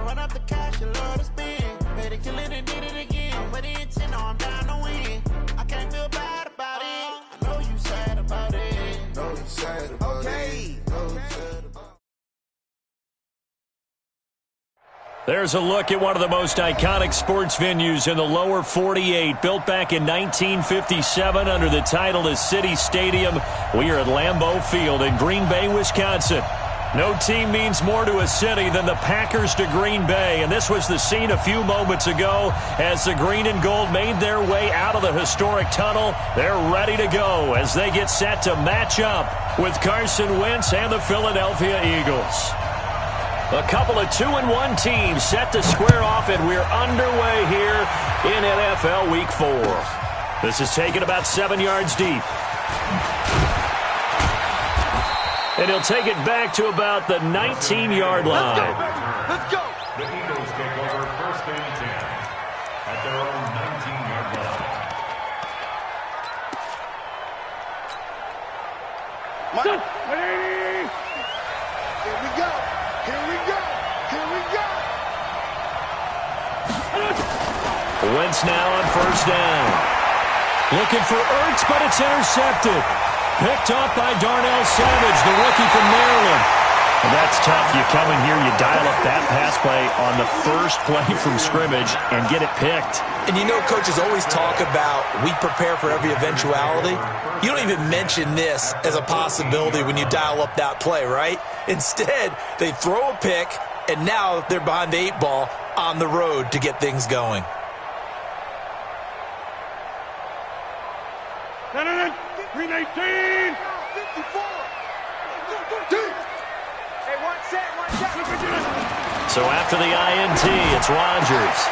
run up the cash, you love to spend. Better kill it and did it again. With the intent, no, I'm down to win. I can't feel bad about it. I know you sad about it. Know you sad about it. Know you sad about it. There's a look at one of the most iconic sports venues in the lower 48. Built back in 1957 under the title of City Stadium. We are at Lambeau Field in Green Bay, Wisconsin. No team means more to a city than the Packers to Green Bay. And this was the scene a few moments ago as the green and gold made their way out of the historic tunnel. They're ready to go as they get set to match up with Carson Wentz and the Philadelphia Eagles. A couple of 2-1 teams set to square off, and we're underway here in NFL Week 4. This is taken about 7 yards deep. And he'll take it back to about the 19-yard line. Let's go. The Eagles take over first and 10 at their own 19-yard line. Here we go. Here we go. Here we go. Wentz now on first down. Looking for Ertz, but it's intercepted. Picked up by Darnell Savage, the rookie from Maryland. Well, that's tough. You come in here, you dial up that pass play on the first play from scrimmage and get it picked. And you know coaches always talk about we prepare for every eventuality. You don't even mention this as a possibility when you dial up that play, right? Instead, they throw a pick, and now they're behind the 8 ball on the road to get things going. Green 18. 54. Hey, one set. So after the INT, it's Rodgers.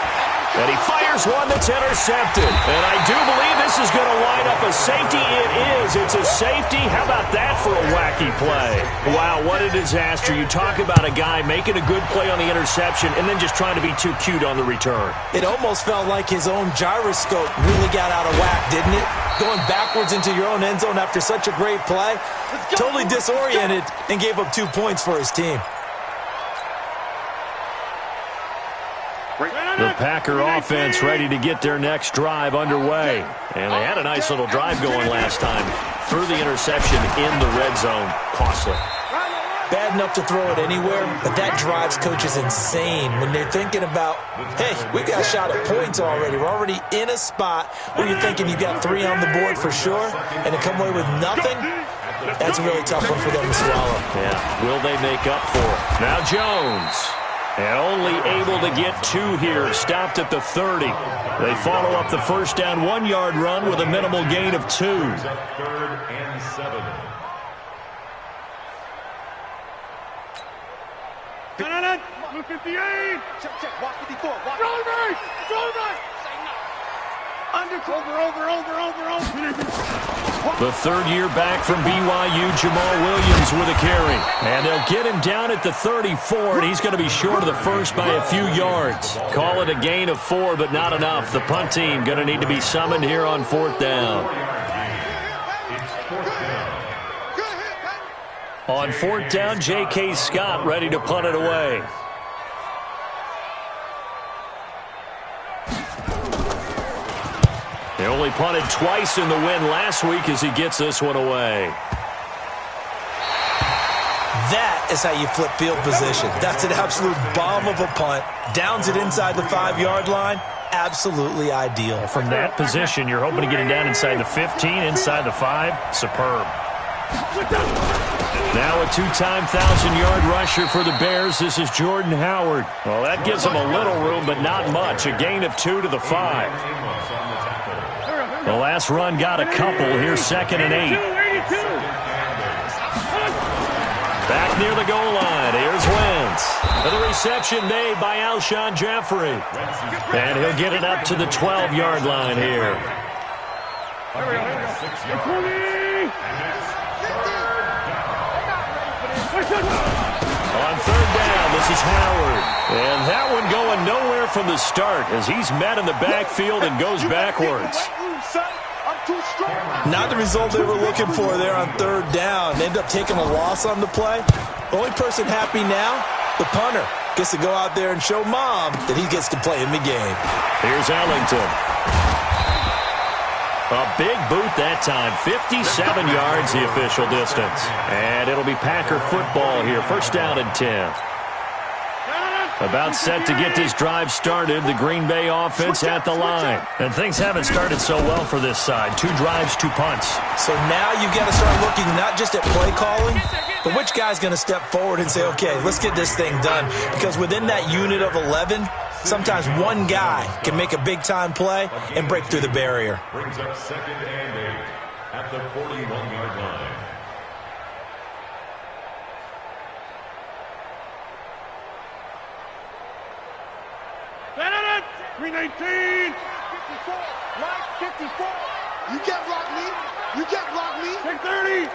And he fires one that's intercepted. And I do believe this is going to line up a safety. It is. It's a safety. How about that for a wacky play? Wow, what a disaster. You talk about a guy making a good play on the interception and then just trying to be too cute on the return. It almost felt like his own gyroscope really got out of whack, didn't it? Going backwards into your own end zone after such a great play. Totally disoriented and gave up 2 points for his team. The Packer offense ready to get their next drive underway. And they had a nice little drive going last time. Threw the interception in the red zone. Costly. Bad enough to throw it anywhere, but that drives coaches insane when they're thinking about, hey, we've got a shot at points already. We're already in a spot where you're thinking you've got 3 on the board for sure, and to come away with nothing, that's a really tough one for them to swallow. Yeah, will they make up for it? Now Jones. And only able to get 2 here, stopped at the 30. They follow up the first down 1-yard run with a minimal gain of 2. 3rd and 7. Blue 58. Check. Walk 54. Walk. Roll right. Under. Over. The 3rd year back from BYU, Jamal Williams with a carry. And they'll get him down at the 34, and he's going to be short of the first by a few yards. Call it a gain of 4, but not enough. The punt team going to need to be summoned here on 4th down. On 4th down, J.K. Scott ready to punt it away. They only punted twice in the win last week as he gets this one away. That is how you flip field position. That's an absolute bomb of a punt. Downs it inside the 5-yard line. Absolutely ideal. From that position, you're hoping to get him down inside the 15, inside the 5. Superb. Now a 2-time 1,000-yard rusher for the Bears. This is Jordan Howard. Well, that gives him a little room, but not much. A gain of 2 to the 5. The last run got a couple. Here's 2nd and 8. Back near the goal line. Here's Wentz. And the reception made by Alshon Jeffrey. And he'll get it up to the 12-yard line here. On 3rd down, this is Howard. And that one going nowhere from the start as he's met in the backfield and goes backwards. Not the result they were looking for there on 3rd down. They end up taking a loss on the play. The only person happy now, the punter. gets to go out there and show Mom that he gets to play in the game. Here's Ellington. A big boot that time. 57 yards the official distance. And it'll be Packer football here. First down and 10. About set to get this drive started. The Green Bay offense at the line. And things haven't started so well for this side. 2 drives, 2 punts. So now you've got to start looking not just at play calling, but which guy's going to step forward and say, okay, let's get this thing done. Because within that unit of 11, sometimes one guy can make a big-time play and break through the barrier. Brings up 2nd and 8 at the 41-yard line. Benedict, 319, 54, right, 54. You can't block me. You can't block me. Take 30.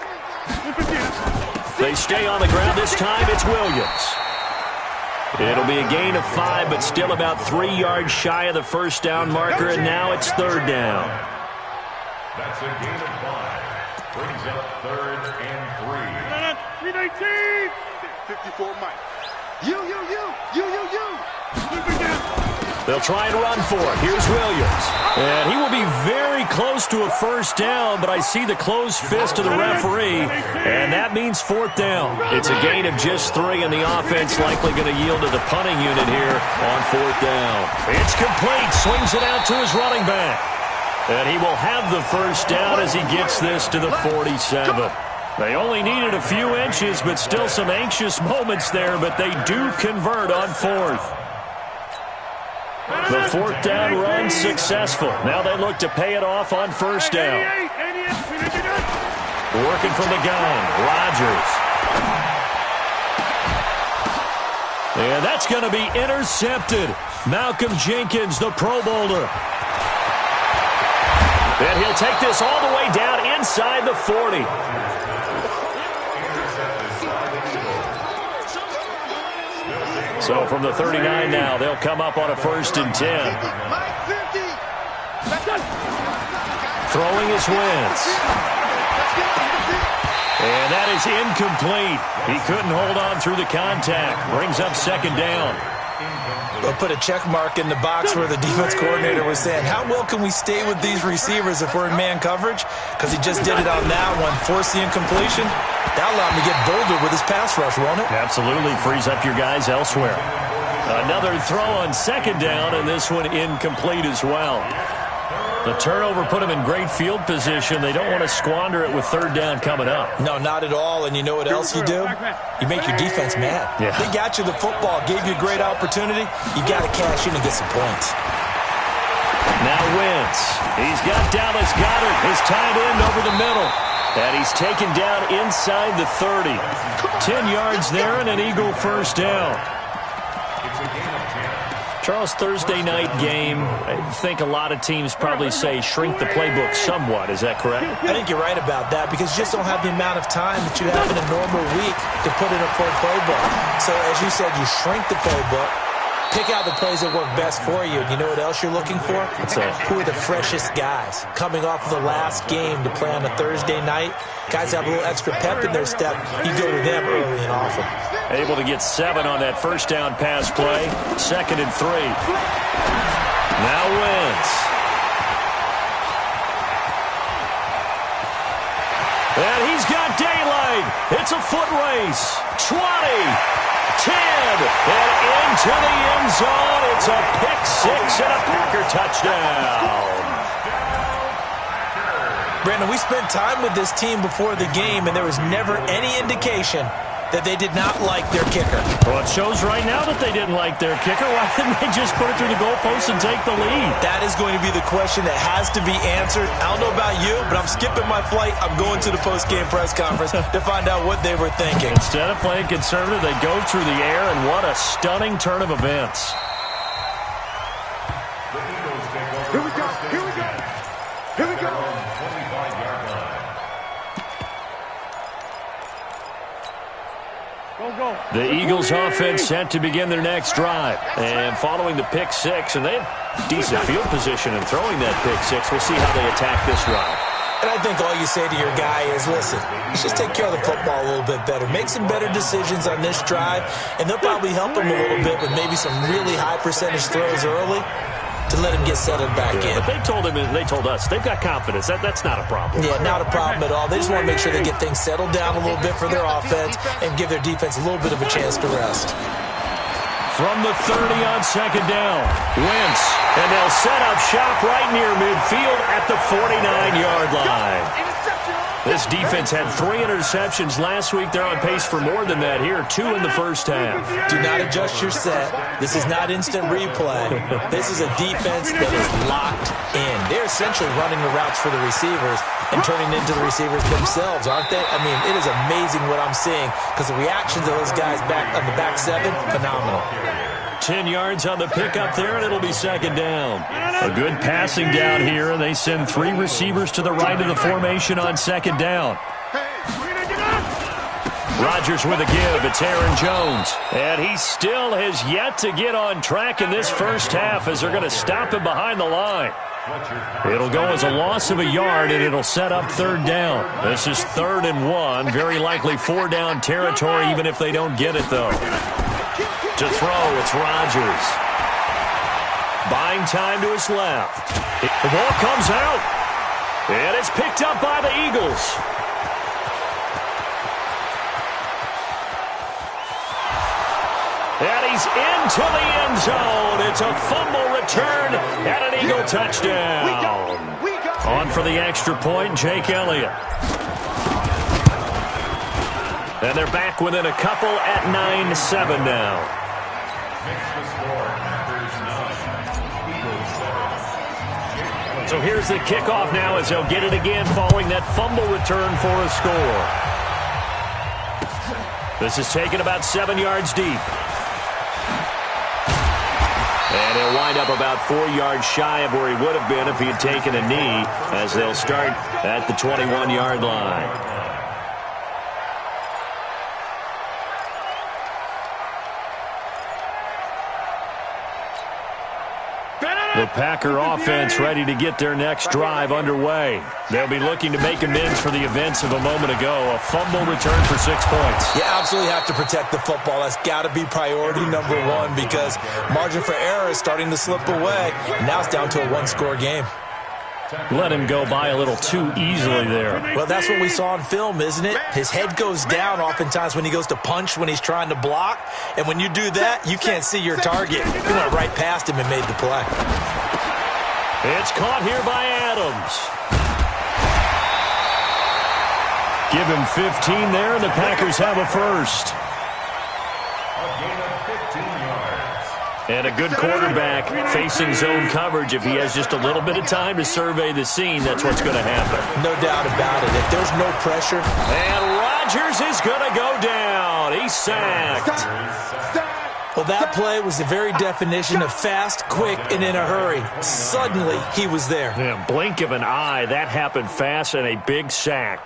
50. They stay on the ground this time. It's Williams. It'll be a gain of 5, but still about 3 yards shy of the first down marker, and now it's 3rd down. That's a gain of 5. Brings up 3rd and 3. 319. 54, Mike. You. They'll try and run for it. Here's Williams. And he will be very close to a first down, but I see the closed fist of the referee, and that means 4th down. It's a gain of just 3, and the offense likely going to yield to the punting unit here on 4th down. It's complete. Swings it out to his running back. And he will have the first down as he gets this to the 47. They only needed a few inches, but still some anxious moments there, but they do convert on 4th. The 4th down run successful. Now they look to pay it off on 1st down. Working from the gun, Rodgers. And that's going to be intercepted. Malcolm Jenkins, the Pro Bowler. And he'll take this all the way down inside the 40. So from the 39 now, they'll come up on a 1st and 10. Throwing his Wentz. And that is incomplete. He couldn't hold on through the contact. Brings up 2nd down. They'll put a check mark in the box where the defense coordinator was saying, how well can we stay with these receivers if we're in man coverage? Because he just did it on that one, forced the incompletion. That'll allow him to get bolder with his pass rush, won't it? Absolutely. Frees up your guys elsewhere. Another throw on 2nd down, and this one incomplete as well. The turnover put them in great field position. They don't want to squander it with 3rd down coming up. No, not at all. And you know what else you do? You make your defense mad. Yeah. They got you the football, gave you a great opportunity. You got to cash in and get some points. Now Wentz. He's got Dallas Goedert, his tight end, over the middle. And he's taken down inside the 30. 10 yards there and an Eagle first down. It's a gain of 10. Charles, Thursday night game, I think a lot of teams probably say shrink the playbook somewhat. Is that correct? I think you're right about that because you just don't have the amount of time that you have in a normal week to put in a full playbook. So as you said, you shrink the playbook, pick out the plays that work best for you. And you know what else you're looking for? Who are the freshest guys coming off of the last game to play on a Thursday night? Guys have a little extra pep in their step. You go to them early and often. Able to get 7 on that first down pass play. 2nd and 3. Now Wentz. And he's got daylight. It's a foot race. 20. 10, and into the end zone. It's a pick 6 and a Packer touchdown. Brandon, we spent time with this team before the game, and there was never any indication that they did not like their kicker. Well, it shows right now that they didn't like their kicker. Why didn't they just put it through the goalpost and take the lead? That is going to be the question that has to be answered. I don't know about you, but I'm skipping my flight. I'm going to the post-game press conference to find out what they were thinking. Instead of playing conservative, they go through the air, and what a stunning turn of events. The Eagles take over. Here we go. Here we go. Here we go. 25-yard line. The Eagles offense set to begin their next drive. And following the pick 6, and they have decent field position in throwing that pick 6. We'll see how they attack this drive. And I think all you say to your guy is, listen, let's just take care of the football a little bit better. Make some better decisions on this drive, and they'll probably help him a little bit with maybe some really high percentage throws early to let him get settled back in. But they told him, and they told us, they've got confidence. That's not a problem. Yeah, not a problem at all. They just want to make sure they get things settled down a little bit for their offense and give their defense a little bit of a chance to rest. From the 30 on second down, Wentz, and they'll set up shop right near midfield at the 49-yard line. This defense had 3 interceptions last week. They're on pace for more than that here, 2 in the first half. Do not adjust your set. This is not instant replay. This is a defense that is locked in. They're essentially running the routes for the receivers and turning into the receivers themselves, aren't they? I mean, it is amazing what I'm seeing because the reactions of those guys back on the back 7, phenomenal. 10 yards on the pickup there, and it'll be second down. A good passing down here, and they send 3 receivers to the right of the formation on second down. Rodgers with a give. It's Aaron Jones. And he still has yet to get on track in this first half as they're going to stop him behind the line. It'll go as a loss of a yard, and it'll set up third down. This is 3rd and 1. Very likely 4-down territory, even if they don't get it, though. To throw, it's Rodgers. Buying time to his left. The ball comes out. And it's picked up by the Eagles. And he's into the end zone. It's a fumble return and an Eagle touchdown. On for the extra point, Jake Elliott. And they're back within a couple at 9-7 now. So here's the kickoff now as they'll get it again following that fumble return for a score. This is taken about 7 yards deep. And he'll wind up about 4 yards shy of where he would have been if he had taken a knee as they'll start at the 21-yard line. The Packer offense ready to get their next drive underway. They'll be looking to make amends for the events of a moment ago. A fumble return for 6 points. You absolutely have to protect the football. That's got to be priority number 1 because margin for error is starting to slip away. And now it's down to a 1-score game. Let him go by a little too easily there. Well, that's what we saw on film, isn't it? His head goes down oftentimes when he goes to punch when he's trying to block. And when you do that, you can't see your target. He went right past him and made the play. It's caught here by Adams. Give him 15 there, and the Packers have a first. And a good quarterback facing zone coverage. If he has just a little bit of time to survey the scene, that's what's going to happen. No doubt about it. If there's no pressure. And Rodgers is going to go down. He's sacked. Well, that play was the very definition of fast, quick, and in a hurry. Suddenly, he was there. Yeah, blink of an eye. That happened fast and a big sack.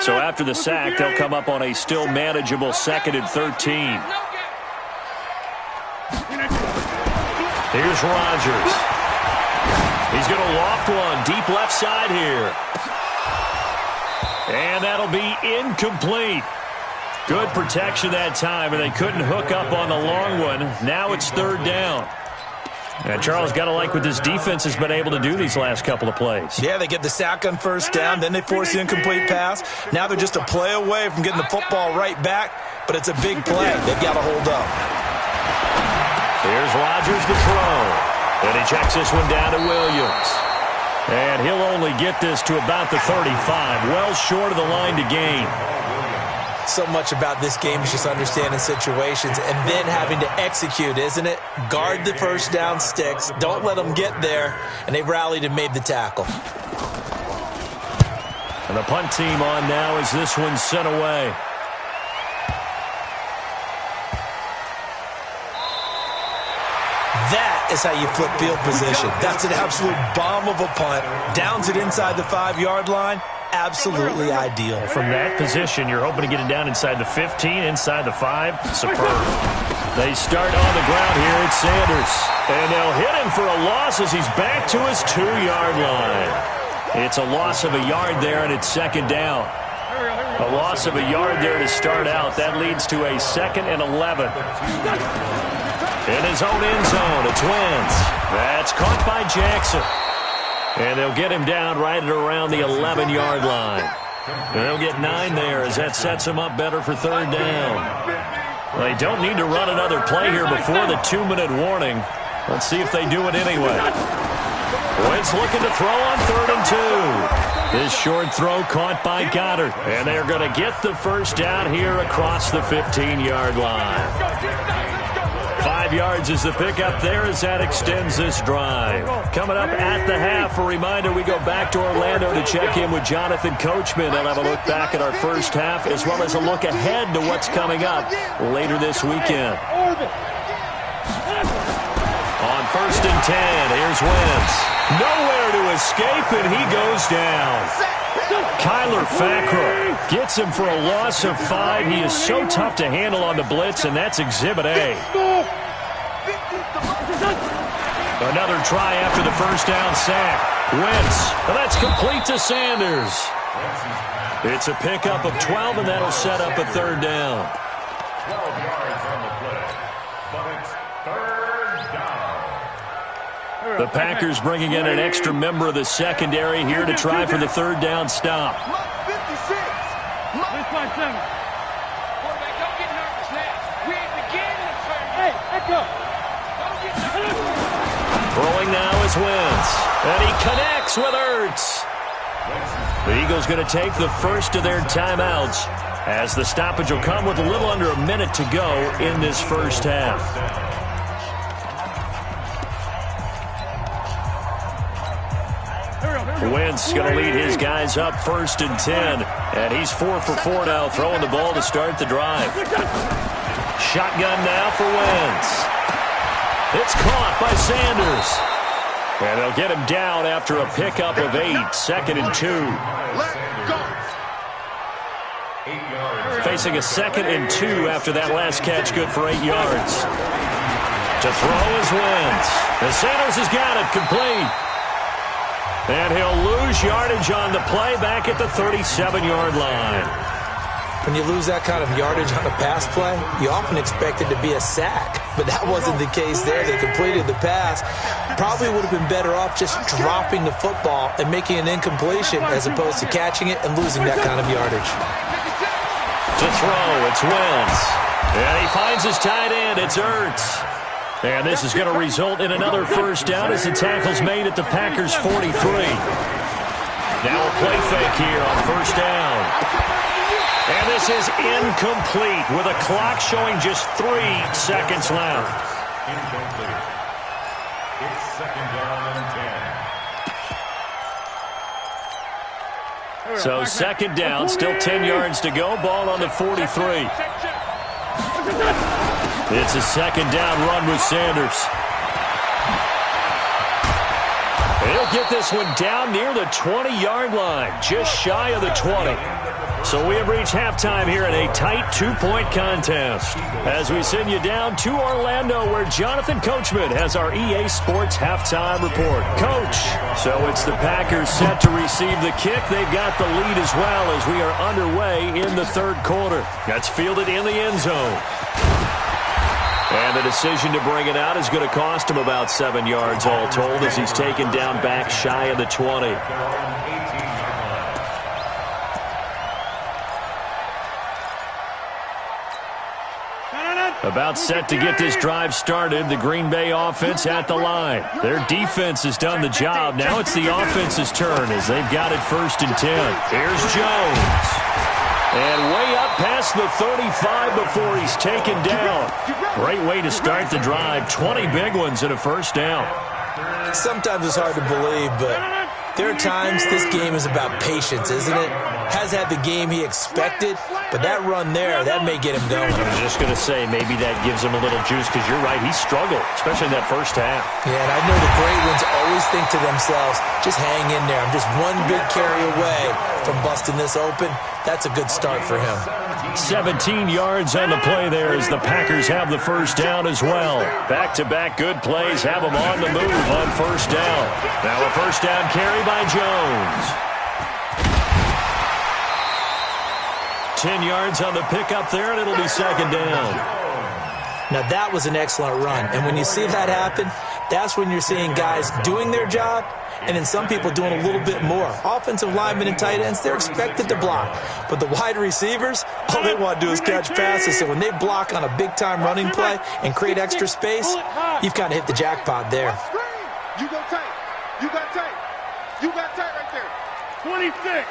So after the sack, they'll come up on a still manageable 2nd and 13. Here's Rodgers. He's going to loft one deep left side here. And that'll be incomplete. Good protection that time, and they couldn't hook up on the long one. Now it's 3rd down. And Charles, got to like what this defense has been able to do these last couple of plays. Yeah, they get the sack on 1st down, then they force the incomplete pass. Now they're just a play away from getting the football right back, but it's a big play. They've got to hold up. Here's Rodgers to throw. And he checks this one down to Williams. And he'll only get this to about the 35, well short of the line to gain. So much about this game is just understanding situations and then having to execute, isn't it? Guard the 1st down sticks. Don't let them get there. And they rallied and made the tackle. And the punt team on now as this one's sent away. That is how you flip field position. That's an absolute bomb of a punt. Downs it inside the 5-yard line. absolutely ideal. From that position, you're hoping to get it down inside the 15, inside the 5. Superb. They start on the ground here at Sanders. And they'll hit him for a loss as he's back to his 2-yard line. It's a loss of a yard there, and it's second down. A loss of a yard there to start out. That leads to a 2nd and 11. In his own end zone, it's Wentz. That's caught by Jackson. And they'll get him down right at around the 11-yard line. And they'll get 9 there as that sets him up better for third down. They don't need to run another play here before the 2-minute warning. Let's see if they do it anyway. Wentz looking to throw on 3rd and 2. This short throw caught by Goddard. And they're going to get the first down here across the 15-yard line. 5 yards is the pickup there as that extends this drive. Coming up at the half, a reminder, we go back to Orlando to check in with Jonathan Coachman. They'll have a look back at our first half as well as a look ahead to what's coming up later this weekend. On 1st and 10, here's Wentz. Nowhere to escape, and he goes down. Kyler Fackrell gets him for a loss of 5. He is so tough to handle on the blitz, and that's Exhibit A. Another try after the first down sack. Wentz, that's complete to Sanders. It's a pickup of 12, and that'll set up a third down. 12 yards on the play, but it's third down. The Packers bringing in an extra member of the secondary here to try for the third down stop. Quarterback, don't get nervous now. We ain't beginning the first. Hey, let's go. Don't get nervous. Throwing now is Wentz. And he connects with Ertz. The Eagles going to take the first of their timeouts as the stoppage will come with a little under a minute to go in this first half. Wentz going to lead his guys up 1st and 10. And he's 4 for 4 now, throwing the ball to start the drive. Shotgun now for Wentz. It's caught by Sanders. And they'll get him down after a pickup of 8. 2nd and 2. Facing a 2nd and 2 after that last catch, good for 8 yards. To throw is Wentz. And Sanders has got it complete. And he'll lose yardage on the play back at the 37-yard line. When you lose that kind of yardage on a pass play, you often expect it to be a sack. But that wasn't the case there. They completed the pass. Probably would have been better off just dropping the football and making an incompletion as opposed to catching it and losing that kind of yardage. To throw, it's Wentz. And he finds his tight end. It's Ertz. And this is going to result in another first down as the tackle's made at the Packers' 43. Now a play fake here on first down. And this is incomplete with a clock showing just 3 seconds left. Incomplete. It's 2nd down and 10. So 2nd down, still 10 yards to go. Ball on the 43. It's a 2nd down run with Sanders. He'll get this one down near the 20-yard line, just shy of the 20. So we have reached halftime here in a tight 2-point contest as we send you down to Orlando where Jonathan Coachman has our EA Sports halftime report. Coach, so it's the Packers set to receive the kick. They've got the lead as well as we are underway in the third quarter. That's fielded in the end zone. And the decision to bring it out is going to cost him about 7 yards all told as he's taken down back shy of the 20. About set to get this drive started. The Green Bay offense at the line. Their defense has done the job. Now it's the offense's turn as they've got it 1st and 10. Here's Jones. And way up past the 35 before he's taken down. Great way to start the drive. 20 big ones and a first down. Sometimes it's hard to believe, but There are times this game is about patience, isn't it? Has had the game he expected, but that run there, that may get him going. I was just going to say, maybe that gives him a little juice, because you're right, he struggled, especially in that first half. Yeah, and I know the great ones always think to themselves, just hang in there. I'm just one big carry away from busting this open. That's a good start for him. 17 yards on the play there as the Packers have the first down as well. Back-to-back good plays have them on the move on first down. Now a first down carry by Jones. 10 yards on the pickup there, and it'll be second down. Now that was an excellent run, and when you see that happen, that's when you're seeing guys doing their job, and then some people doing a little bit more. Offensive linemen and tight ends, they're expected to block. But the wide receivers, all they want to do is catch passes. So when they block on a big-time running play and create extra space, you've kind of hit the jackpot there. You go tight. You got tight. You got tight right there. 26.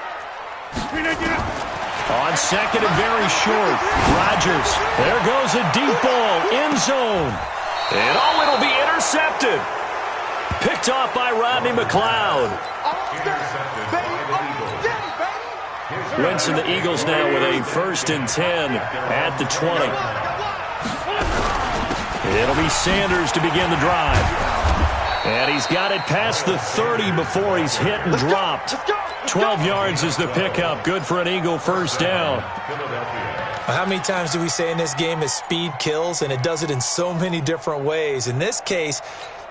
On second and very short, Rodgers. There goes a deep ball, end zone. And it'll be intercepted. Picked off by Rodney McLeod. Wentz and the Eagles now with a 1st and 10 at the 20. It'll be Sanders to begin the drive. And he's got it past the 30 before he's hit and dropped. 12 yards is the pickup. Good for an Eagle first down. How many times do we say in this game that speed kills, and it does it in so many different ways? In this case,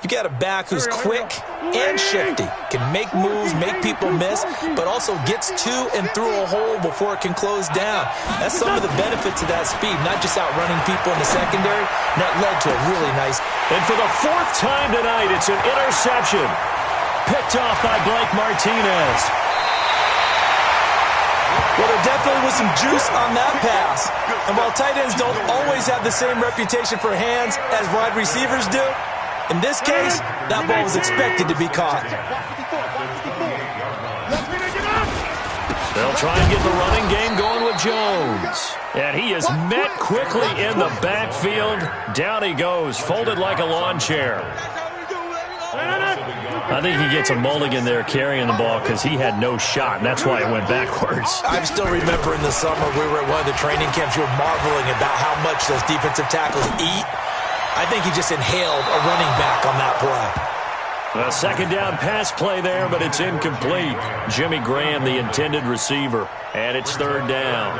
you got a back who's quick and shifty, can make moves, make people miss, but also gets to and through a hole before it can close down. That's some of the benefits of that speed, not just outrunning people in the secondary. And that led to a really nice. And for the 4th time tonight, it's an interception. Picked off by Blake Martinez. Well, there definitely was some juice on that pass. And while tight ends don't always have the same reputation for hands as wide receivers do, in this case, that ball was expected to be caught. They'll try and get the running game going with Jones. And he is met quickly in the backfield. Down he goes, folded like a lawn chair. I think he gets a mulligan there carrying the ball because he had no shot, and that's why it went backwards. I still remember in the summer we were at one of the training camps. You were marveling about how much those defensive tackles eat. I think he just inhaled a running back on that play. A second down pass play there, but it's incomplete. Jimmy Graham, the intended receiver, and it's 3rd down.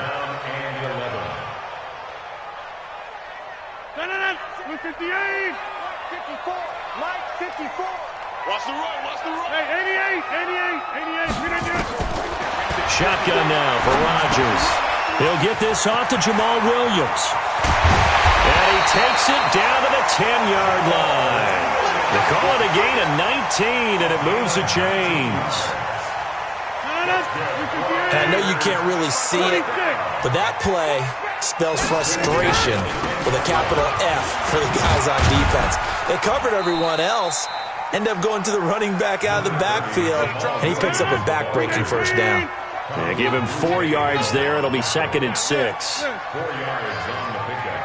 58. 54. Light 54. Watch the run. Watch the run. Hey, 88. 88. Shotgun now for Rodgers. He'll get this off to Jamal Williams. And he takes it down to the 10-yard line. They call it a gain of 19, and it moves the chains. And I know you can't really see it, but that play spells frustration with a capital F for the guys on defense. They covered everyone else, end up going to the running back out of the backfield, and he picks up a back-breaking first down. They give him 4 yards there. It'll be 2nd and 6. 4 yards on the pickup.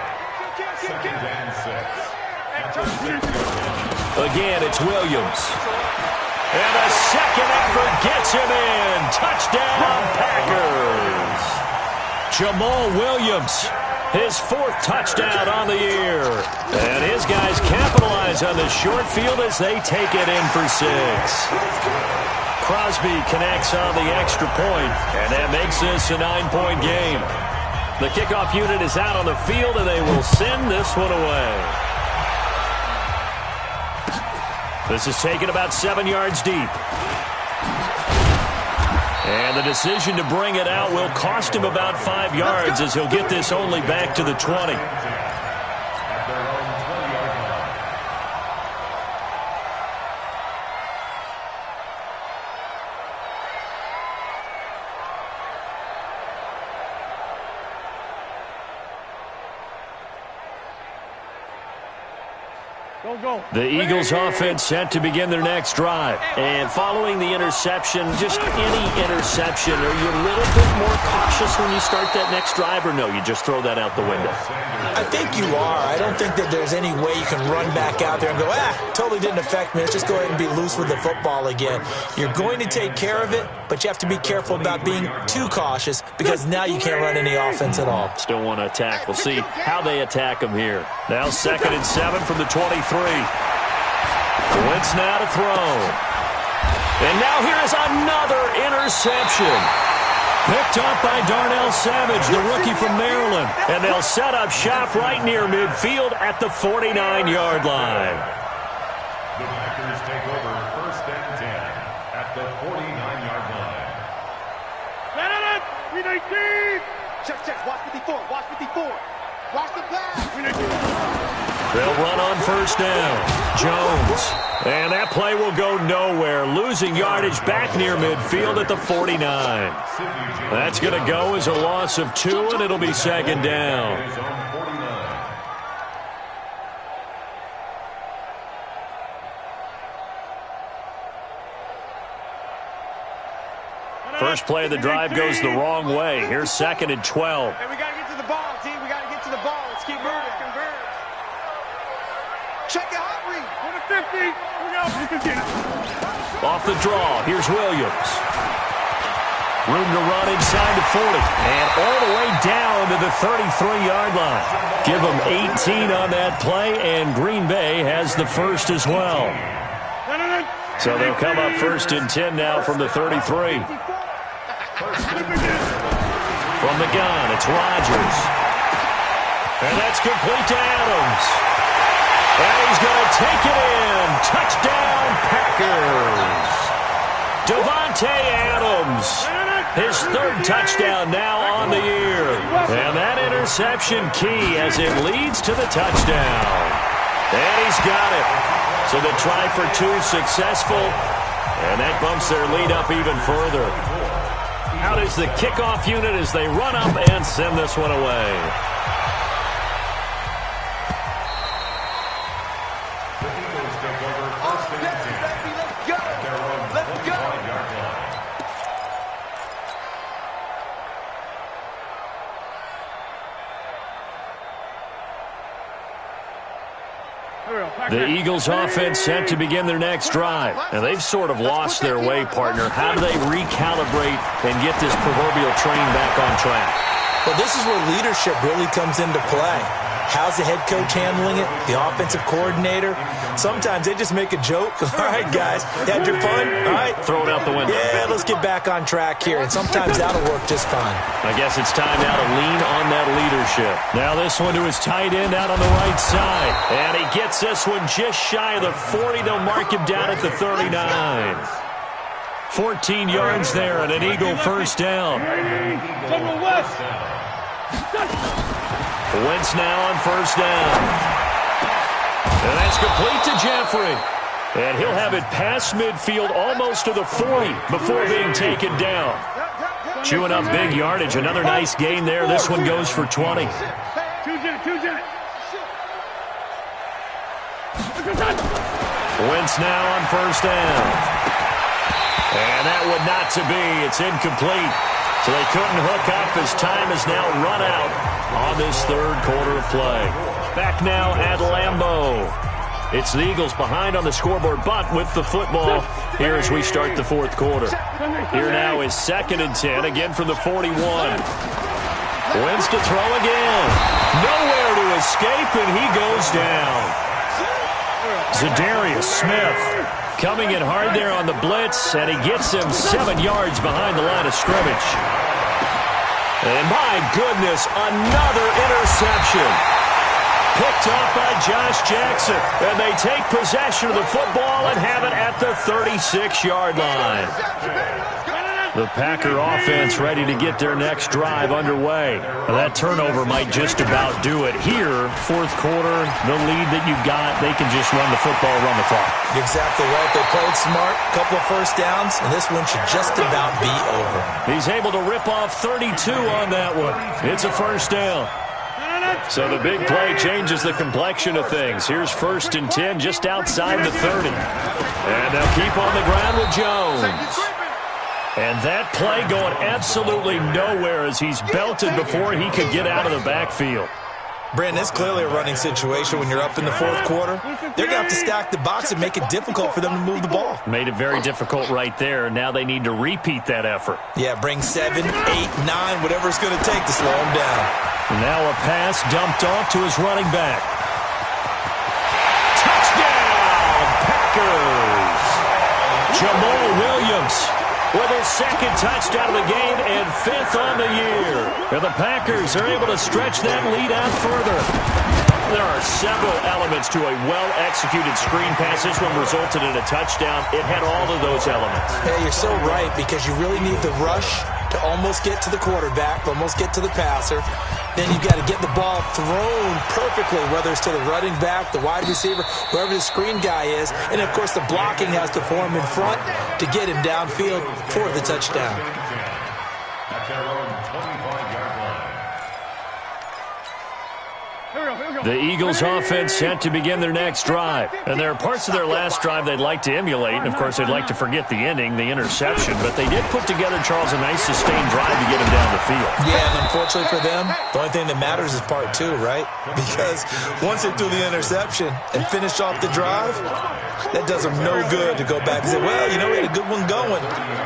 2nd and 6. Again, it's Williams. And a second effort gets him in. Touchdown, Packers. Jamal Williams, his 4th touchdown on the year. And his guys capitalize on the short field as they take it in for 6. Crosby connects on the extra point, and that makes this a 9-point game. The kickoff unit is out on the field, and they will send this one away. This is taken about 7 yards deep. And the decision to bring it out will cost him about 5 yards as he'll get this only back to the 20. The Eagles offense set to begin their next drive. And following the interception, just any interception, are you a little bit more cautious when you start that next drive, or no, you just throw that out the window? I think you are. I don't think that there's any way you can run back out there and go, totally didn't affect me. Let's just go ahead and be loose with the football again. You're going to take care of it, but you have to be careful about being too cautious because now you can't run any offense at all. Still want to attack. We'll see how they attack them here. Now 2nd and 7 from the 23. Wentz now to throw. And now here is another interception. Picked up by Darnell Savage, the rookie from Maryland. And they'll set up shop right near midfield at the 49-yard line. The Packers take over 1st and 10 at the 49-yard line. Check. Watch 54. Watch the pass. They'll run on 1st down. Jones. And that play will go nowhere. Losing yardage back near midfield at the 49. That's going to go as a loss of 2, and it'll be 2nd down. First play of the drive goes the wrong way. Here's 2nd and 12. Hey, we got to get to the ball, team. We got to get to the ball. Let's keep moving. Check it out, Reed. On the 50. Off the draw. Here's Williams. Room to run inside the 40. And all the way down to the 33-yard line. Give them 18 on that play, and Green Bay has the first as well. So they'll come up 1st and 10 now from the 33. From the gun, it's Rodgers. And that's complete to Adams. And he's going to take it in. Touchdown, Packers. Devontae Adams. His 3rd touchdown now on the year. And that interception key as it leads to the touchdown. And he's got it. So the try for 2 successful. And that bumps their lead up even further. Out is the kickoff unit as they run up and send this one away. The Eagles take over 1st and 10 at their own 45-yard line. The Eagles offense set to begin their next drive. And they've sort of lost their way, partner. How do they recalibrate and get this proverbial train back on track? Well, this is where leadership really comes into play. How's the head coach handling it? The offensive coordinator? Sometimes they just make a joke. All right, guys, had your fun? All right. Throw it out the window. Yeah, let's get back on track here. And sometimes that'll work just fine. I guess it's time now to lean on that leadership. Now this one to his tight end out on the right side. And he gets this one just shy of the 40. They'll mark him down at the 39. 14 yards there and an Eagle first down. Wentz now on 1st down. And that's complete to Jeffrey. And he'll have it past midfield almost to the 40 before being taken down. Chewing up big yardage. Another nice gain there. This one goes for 20. Wentz now on 1st down. And that would not to be. It's incomplete. So they couldn't hook up as time is now run out on this 3rd quarter of play. Back now at Lambeau. It's the Eagles behind on the scoreboard, but with the football here as we start the 4th quarter. Here now is 2nd and 10, again from the 41. Wentz to throw again. Nowhere to escape, and he goes down. Zadarius Smith coming in hard there on the blitz, and he gets him 7 yards behind the line of scrimmage. And my goodness, another interception. Picked up by Josh Jackson. And they take possession of the football and have it at the 36-yard line. The Packer offense ready to get their next drive underway. That turnover might just about do it. Here, 4th quarter, the lead that you've got, they can just run the football, run the clock. Exactly right. They played smart, couple of 1st downs, and this one should just about be over. He's able to rip off 32 on that one. It's a 1st down. So the big play changes the complexion of things. Here's 1st and 10 just outside the 30. And they'll keep on the ground with Jones. And that play going absolutely nowhere as he's belted before he could get out of the backfield. Brandon, it's clearly a running situation when you're up in the 4th quarter. They're going to have to stack the box and make it difficult for them to move the ball. Made it very difficult right there. Now they need to repeat that effort. Yeah, bring 7, 8, 9, whatever it's going to take to slow him down. Now a pass dumped off to his running back. Touchdown, Packers! Jamal Williams with his 2nd touchdown of the game and 5th on the year. And the Packers are able to stretch that lead out further. There are several elements to a well-executed screen pass. This one resulted in a touchdown. It had all of those elements. Hey, you're so right, because you really need the rush to almost get to the quarterback, almost get to the passer. Then you've got to get the ball thrown perfectly, whether it's to the running back, the wide receiver, whoever the screen guy is. And, of course, the blocking has to form in front to get him downfield for the touchdown. At their own 25-yard line. The Eagles offense set to begin their next drive. And there are parts of their last drive they'd like to emulate. And, of course, they'd like to forget the ending, the interception. But they did put together, Charles, a nice sustained drive to get him down the field. Yeah, and unfortunately for them, the only thing that matters is part 2, right? Because once they threw the interception and finished off the drive, that does them no good to go back and say, well, you know, we had a good one going.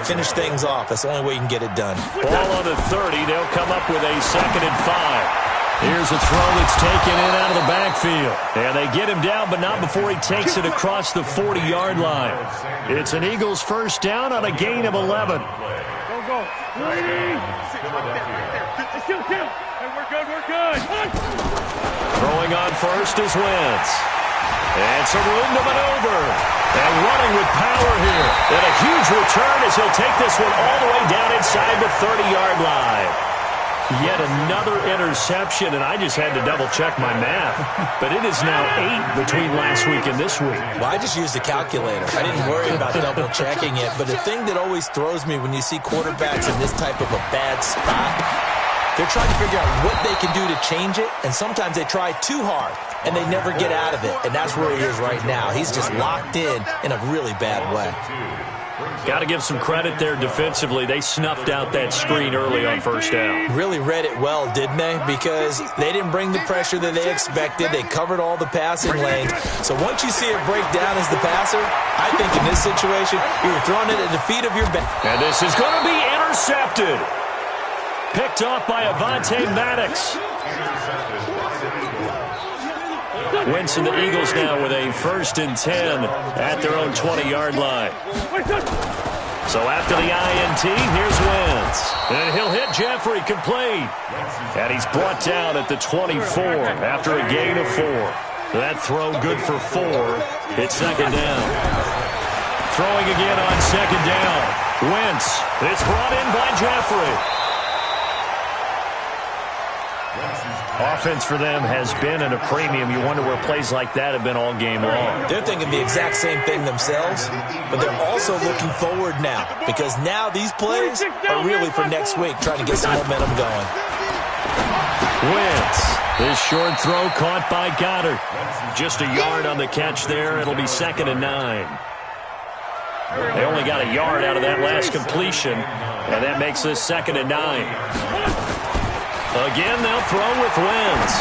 Finish things off. That's the only way you can get it done. Ball on the 30. They'll come up with a 2nd and 5. Here's a throw that's taken in out of the backfield. And they get him down, but not before he takes it across the 40-yard line. It's an Eagles 1st down on a gain of 11. Go. Hey, we're good. Throwing on first is Wentz. And some room to maneuver. And running with power here. And a huge return as he'll take this one all the way down inside the 30-yard line. Yet another interception, and I just had to double-check my math. But it is now 8 between last week and this week. Well, I just used a calculator. I didn't worry about double-checking it. But the thing that always throws me when you see quarterbacks in this type of a bad spot, they're trying to figure out what they can do to change it, and sometimes they try too hard, and they never get out of it. And that's where he is right now. He's just locked in a really bad way. Got to give some credit there defensively. They snuffed out that screen early on 1st down. Really read it well, didn't they? Because they didn't bring the pressure that they expected. They covered all the passing lanes. So once you see it break down as the passer, I think in this situation, you're throwing it at the feet of your back. And this is going to be intercepted. Picked off by Avonte Maddox. Wentz and the Eagles now with a 1st and 10 at their own 20-yard line. So after the INT, here's Wentz. And he'll hit Jeffrey complete. And he's brought down at the 24 after a gain of 4. That throw good for 4. It's 2nd down. Throwing again on 2nd down. Wentz. It's brought in by Jeffrey. Offense for them has been at a premium. You wonder where plays like that have been all game long. They're thinking the exact same thing themselves, but they're also looking forward now, because now these plays are really for next week, trying to get some momentum going. Wentz. This short throw caught by Goddard. Just a yard on the catch there. It'll be 2nd and 9. They only got a yard out of that last completion, and that makes this 2nd and 9. Again, they'll throw with Wentz.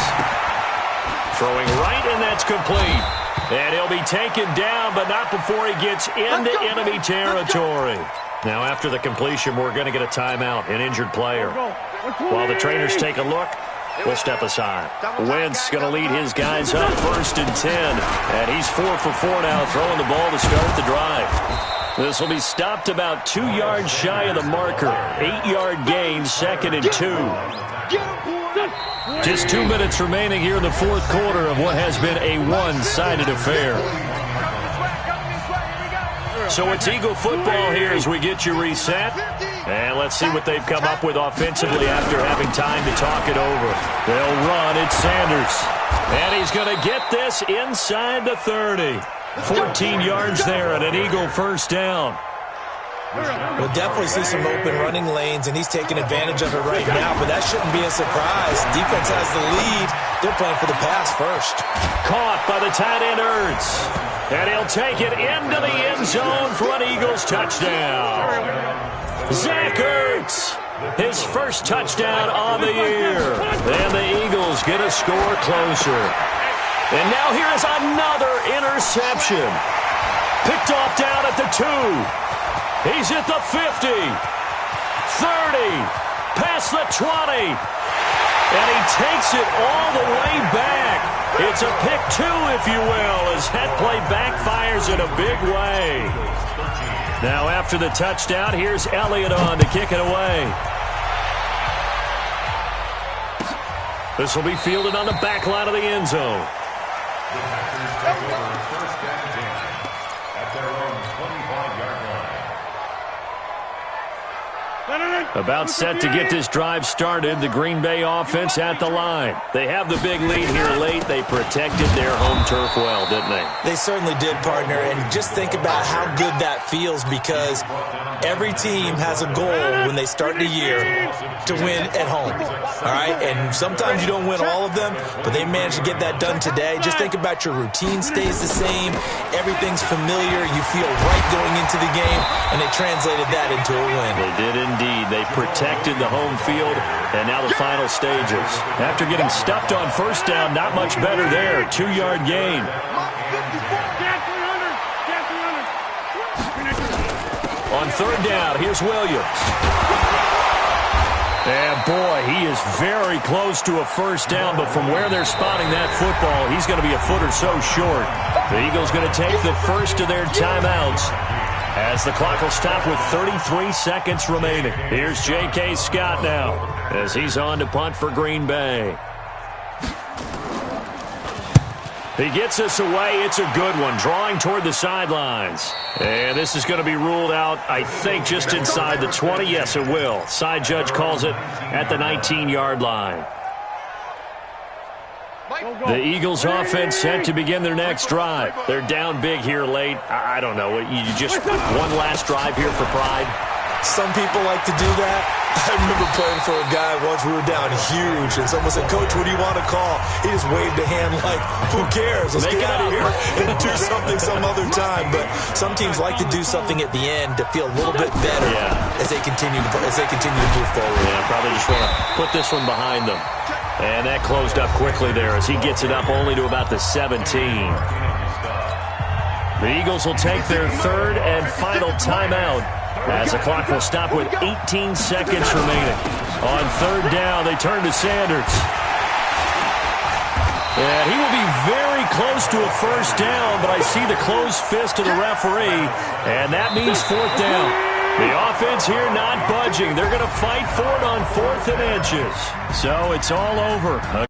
Throwing right, and that's complete. And he'll be taken down, but not before he gets into enemy territory. Now, after the completion, we're going to get a timeout, an injured player. While the trainers take a look, we'll step aside. Wentz going to lead his guys up 1st and 10. And he's 4 for 4 now, throwing the ball to start the drive. This will be stopped about 2 yards shy of the marker. 8-yard gain, 2nd and 2. Just 2 minutes remaining here in the 4th quarter of what has been a one-sided affair. So it's Eagle football here as we get you reset. And let's see what they've come up with offensively after having time to talk it over. They'll run. It's Sanders. And he's going to get this inside the 30. 14 yards there and an Eagle 1st down. We'll definitely see some open running lanes, and he's taking advantage of it right now, but that shouldn't be a surprise. Defense has the lead. They're playing for the pass first. Caught by the tight end, Ertz. And he'll take it into the end zone for an Eagles touchdown. Zach Ertz, his first touchdown on the year. And the Eagles get a score closer. And now here is another interception. Picked off down at the 2. He's at the 50, 30, past the 20, and he takes it all the way back. It's a pick 2, if you will, as that play backfires in a big way. Now after the touchdown, here's Elliott on to kick it away. This will be fielded on the back line of the end zone. About set to get this drive started, the Green Bay offense at the line. They have the big lead here late. They protected their home turf well, didn't they? They certainly did, partner, and just think about how good that feels because every team has a goal when they start the year to win at home, all right? And sometimes you don't win all of them, but they managed to get that done today. Just think about your routine stays the same. Everything's familiar. You feel right going into the game, and they translated that into a win. They did indeed. They protected the home field, and now the final stages. After getting stuffed on first down, not much better there. 2-yard gain. On third down, here's Williams. And boy, he is very close to a first down, but from where they're spotting that football, he's going to be a foot or so short. The Eagles going to take the first of their timeouts as the clock will stop with 33 seconds remaining. Here's J.K. Scott now as he's on to punt for Green Bay. He gets us away. It's a good one, drawing toward the sidelines. And this is going to be ruled out, I think, just inside the 20. Yes, it will. Side judge calls it at the 19-yard line. The Eagles offense set to begin their next drive. They're down big here late. I don't know. You just one last drive here for pride? Some people like to do that. I remember playing for a guy once. We were down huge, and someone said, "Coach, what do you want to call?" He just waved a hand like, "Who cares? Let's get out of here and do something some other time." But some teams like to do something at the end to feel a little bit better as they continue to move forward. Yeah, probably just want to put this one behind them. And that closed up quickly there as he gets it up only to about the 17. The Eagles will take their third and final timeout as the clock will stop with 18 seconds remaining. On third down, they turn to Sanders. And he will be very close to a first down, but I see the closed fist of the referee, and that means fourth down. The offense here not budging. They're going to fight for it on 4th and inches. So it's all over.